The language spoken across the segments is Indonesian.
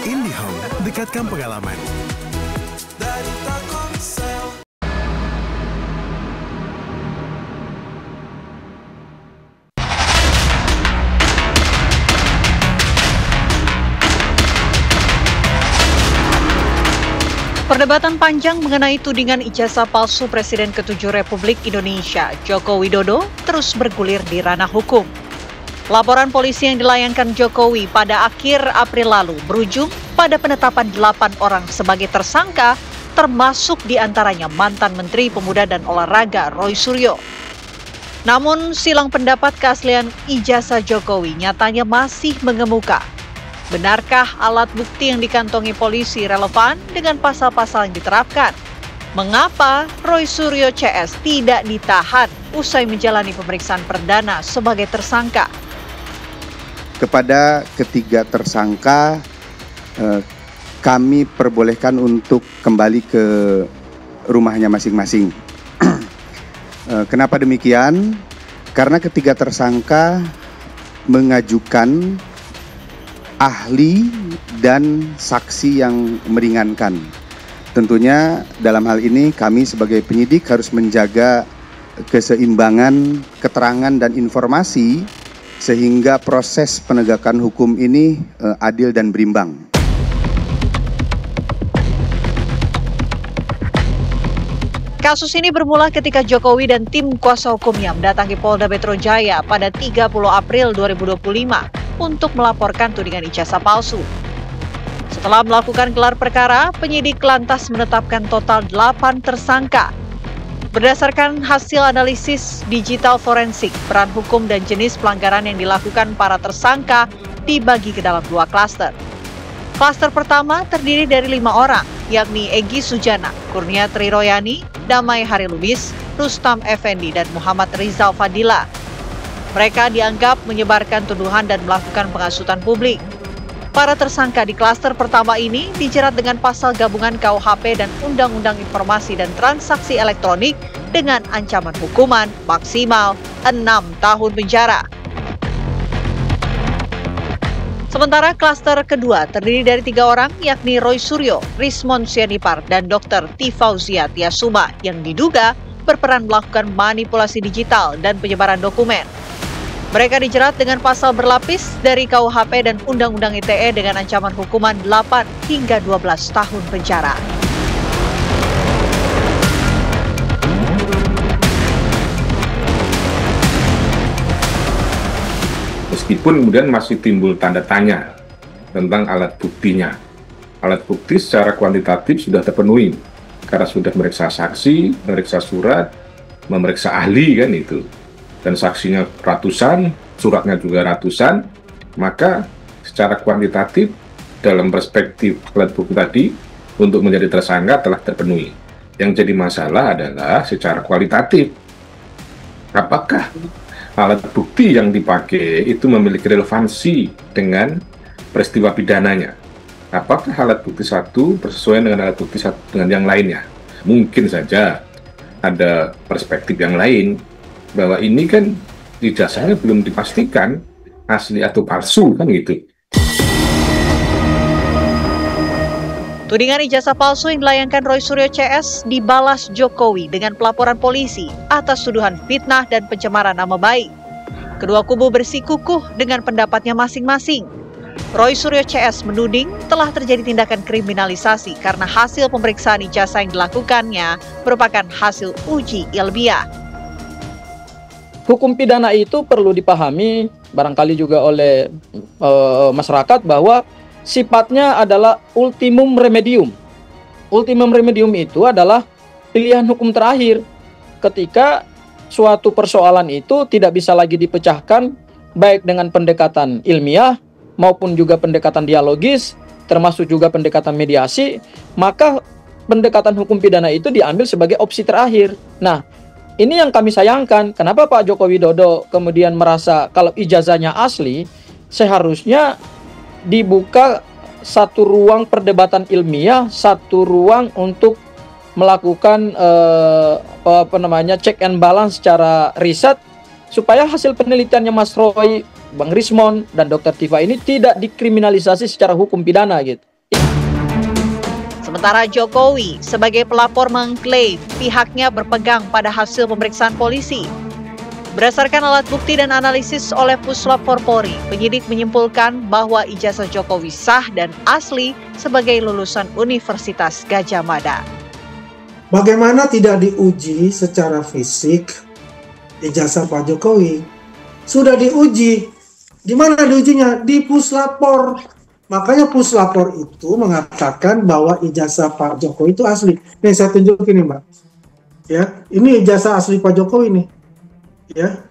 IndiHome, dekatkan pengalaman. Perdebatan panjang mengenai tudingan ijazah palsu Presiden ke-7 Republik Indonesia, Joko Widodo, terus bergulir di ranah hukum. Laporan polisi yang dilayangkan Jokowi pada akhir April lalu berujung pada penetapan 8 orang sebagai tersangka, termasuk diantaranya mantan Menteri Pemuda dan Olahraga Roy Suryo. Namun silang pendapat keaslian ijazah Jokowi nyatanya masih mengemuka. Benarkah alat bukti yang dikantongi polisi relevan dengan pasal-pasal yang diterapkan? Mengapa Roy Suryo CS tidak ditahan usai menjalani pemeriksaan perdana sebagai tersangka? Kepada ketiga tersangka, kami perbolehkan untuk kembali ke rumahnya masing-masing. Kenapa demikian? Karena ketiga tersangka mengajukan ahli dan saksi yang meringankan. Tentunya dalam hal ini kami sebagai penyidik harus menjaga keseimbangan keterangan dan informasi sehingga proses penegakan hukum ini adil dan berimbang. Kasus ini bermula ketika Jokowi dan tim kuasa hukumnya mendatangi Polda Metro Jaya pada 30 April 2025 untuk melaporkan tudingan ijazah palsu. Setelah melakukan gelar perkara, penyidik lantas menetapkan total 8 tersangka. Berdasarkan hasil analisis digital forensik, peran hukum dan jenis pelanggaran yang dilakukan para tersangka dibagi ke dalam 2 klaster. Klaster pertama terdiri dari 5 orang, yakni Egy Sujana, Kurnia Triroyani, Damai Harilubis, Rustam Effendi, dan Muhammad Rizal Fadila. Mereka dianggap menyebarkan tuduhan dan melakukan penghasutan publik. Para tersangka di klaster pertama ini dijerat dengan pasal gabungan KUHP dan Undang-Undang Informasi dan Transaksi Elektronik dengan ancaman hukuman maksimal 6 tahun penjara. Sementara klaster kedua terdiri dari 3 orang, yakni Roy Suryo, Rismon Sianipar, dan Dr. Tifauzia Tiasuma yang diduga berperan melakukan manipulasi digital dan penyebaran dokumen. Mereka dijerat dengan pasal berlapis dari KUHP dan Undang-Undang ITE dengan ancaman hukuman 8 hingga 12 tahun penjara. Meskipun kemudian masih timbul tanda tanya tentang alat buktinya. Alat bukti secara kuantitatif sudah terpenuhi karena sudah memeriksa saksi, memeriksa surat, memeriksa ahli kan itu. Dan saksinya ratusan, suratnya juga ratusan, maka secara kuantitatif dalam perspektif alat bukti tadi untuk menjadi tersangka telah terpenuhi. Yang jadi masalah adalah secara kualitatif. Apakah alat bukti yang dipakai itu memiliki relevansi dengan peristiwa pidananya? Apakah alat bukti satu bersesuaian dengan alat bukti satu dengan yang lainnya? Mungkin saja ada perspektif yang lain, bahwa ini kan ijazahnya belum dipastikan asli atau palsu kan gitu. Tudingan ijazah palsu yang dilayangkan Roy Suryo CS dibalas Jokowi dengan pelaporan polisi atas tuduhan fitnah dan pencemaran nama baik. Kedua kubu bersikukuh dengan pendapatnya masing-masing. Roy Suryo CS menuding telah terjadi tindakan kriminalisasi karena hasil pemeriksaan ijazah yang dilakukannya merupakan hasil uji ilmiah. Hukum pidana itu perlu dipahami barangkali juga oleh masyarakat bahwa sifatnya adalah ultimum remedium. Ultimum remedium itu adalah pilihan hukum terakhir ketika suatu persoalan itu tidak bisa lagi dipecahkan baik dengan pendekatan ilmiah maupun juga pendekatan dialogis, termasuk juga pendekatan mediasi, maka pendekatan hukum pidana itu diambil sebagai opsi terakhir. Nah, ini yang kami sayangkan. Kenapa Pak Joko Widodo kemudian merasa kalau ijazahnya asli, seharusnya dibuka satu ruang perdebatan ilmiah, satu ruang untuk melakukan check and balance secara riset supaya hasil penelitiannya Mas Roy, Bang Rismon dan Dr. Tifa ini tidak dikriminalisasi secara hukum pidana gitu. Sementara Jokowi sebagai pelapor mengklaim pihaknya berpegang pada hasil pemeriksaan polisi. Berdasarkan alat bukti dan analisis oleh Puslap Polri, penyidik menyimpulkan bahwa ijazah Jokowi sah dan asli sebagai lulusan Universitas Gadjah Mada. Bagaimana tidak diuji secara fisik ijazah Pak Jokowi? Sudah diuji. Di mana diujinya? Di Puslapor. Makanya Puslapor itu mengatakan bahwa ijazah Pak Jokowi itu asli. Nih saya tunjukin nih Mbak. Ya, ini ijazah asli Pak Jokowi nih. Ya,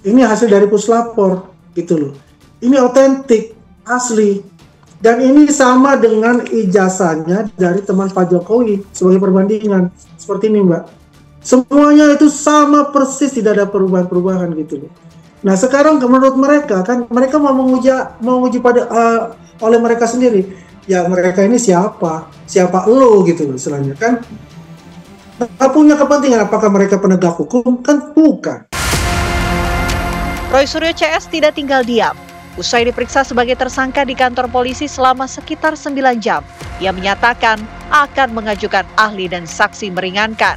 ini hasil dari Puslapor gitu loh. Ini otentik, asli, dan ini sama dengan ijazahnya dari teman Pak Jokowi sebagai perbandingan seperti ini Mbak. Semuanya itu sama persis, tidak ada perubahan-perubahan gitu loh. Nah sekarang menurut mereka kan mereka mau menguji pada oleh mereka sendiri. Ya mereka ini siapa lo gitu loh istilahnya kan. Nggak punya kepentingan apakah mereka penegak hukum kan bukan. Roy Suryo CS tidak tinggal diam. Usai diperiksa sebagai tersangka di kantor polisi selama sekitar 9 jam, ia menyatakan akan mengajukan ahli dan saksi meringankan.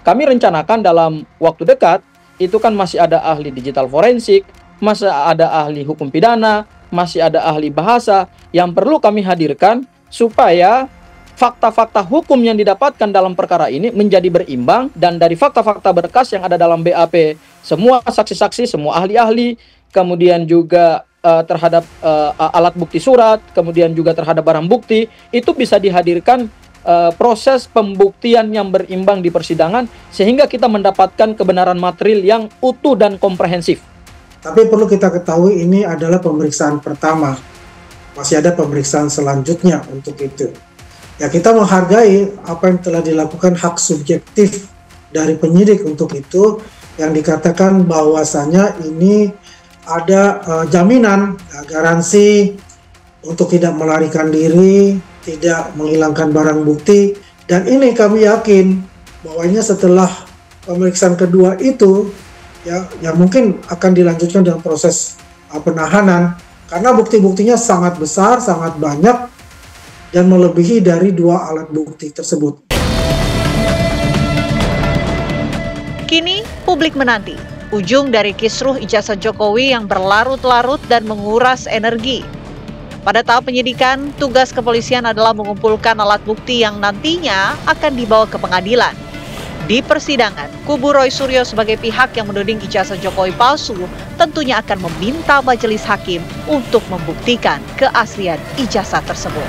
Kami rencanakan dalam waktu dekat, itu kan masih ada ahli digital forensik, masih ada ahli hukum pidana, masih ada ahli bahasa yang perlu kami hadirkan supaya fakta-fakta hukum yang didapatkan dalam perkara ini menjadi berimbang, dan dari fakta-fakta berkas yang ada dalam BAP, semua saksi-saksi, semua ahli-ahli, kemudian juga terhadap alat bukti surat, kemudian juga terhadap barang bukti, itu bisa dihadirkan proses pembuktian yang berimbang di persidangan, sehingga kita mendapatkan kebenaran material yang utuh dan komprehensif. Tapi perlu kita ketahui ini adalah pemeriksaan pertama. Masih ada pemeriksaan selanjutnya untuk itu. Ya kita menghargai apa yang telah dilakukan hak subjektif dari penyidik untuk itu, yang dikatakan bahwasanya ini ada jaminan, garansi untuk tidak melarikan diri, tidak menghilangkan barang bukti, dan ini kami yakin bahwanya setelah pemeriksaan kedua itu ya mungkin akan dilanjutkan dalam proses penahanan karena bukti-buktinya sangat besar, sangat banyak, dan melebihi dari 2 alat bukti tersebut. Kini publik menanti ujung dari kisruh ijazah Jokowi yang berlarut-larut dan menguras energi. Pada tahap penyidikan, tugas kepolisian adalah mengumpulkan alat bukti yang nantinya akan dibawa ke pengadilan. Di persidangan, kubu Roy Suryo sebagai pihak yang menuding ijazah Jokowi palsu tentunya akan meminta majelis hakim untuk membuktikan keaslian ijazah tersebut.